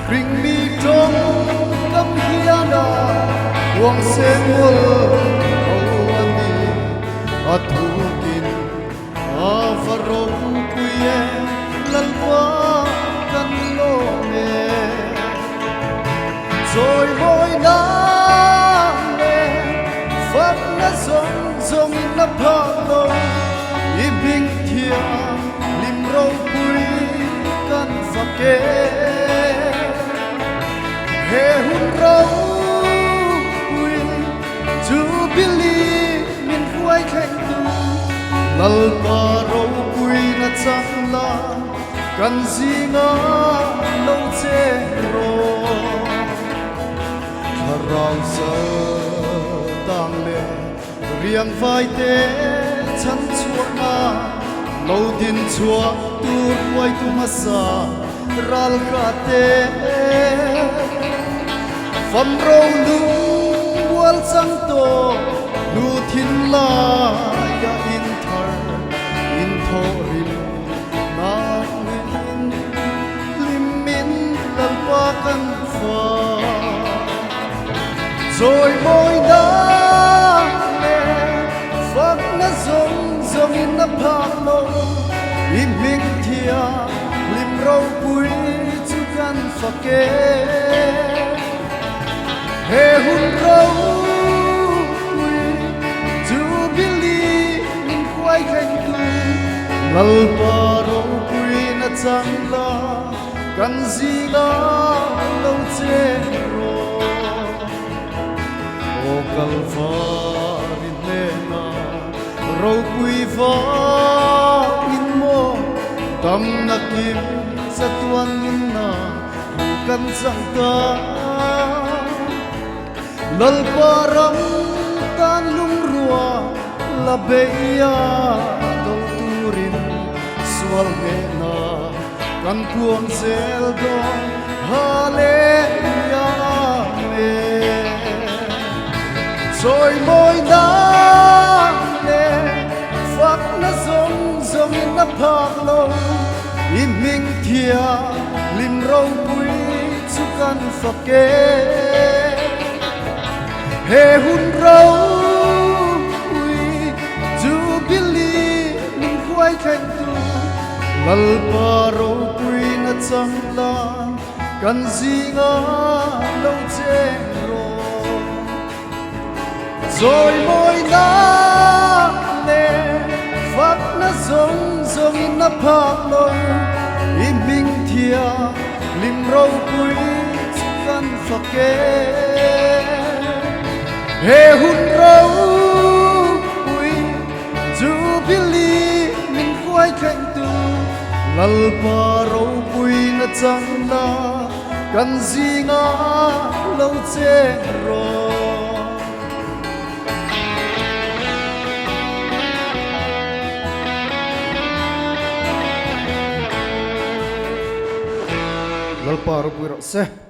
Ring mi trong cấm hiền quang sen mul hầu ani thu kin farong kuye lalwa kan lo me rồi môi na le phát na zong zong na phang lo i bing thia lim rau pui kan phake he hun rau pui to believe min huai khanh tu lal pa rau pui na chang la kan zinga lo che ro rong sơ tang le riang vai te chan chua na lo din chua tu quay tu masa ral ka te fam ro lu wal sang to lu thin la ya in thar in thorin na min lim min lal pa kan fa rồi môi đã lên phát na giống giống in na phang lo im mình thia lim rau bụi chu gan phake he hun rau bụi chu bili min quay khanh tu lal pa rau bụi na chang la kan zi la lâu che o kalvari lena rau pui va in mo tam na kim sa tuan in na kan sang ta lal param tan lung rua la beya dol turin swal na kan kuang sel do haleluya rồi môi đã lên phát na giống giống in na phang lo im mình thia lim rau bụi chu kan phake he hun rau bụi chu bili min quay khanh tu lal pa rau bụi na chang la kan zinga lo che rồi môi na lên phát na giống giống in na phang lo im mình thia lim rau bụi kan phake he hun rau bụi chu bili min quay khanh tu lal pa rau bụi na chang la kan zinga lo che ro lalpa ro pui ro se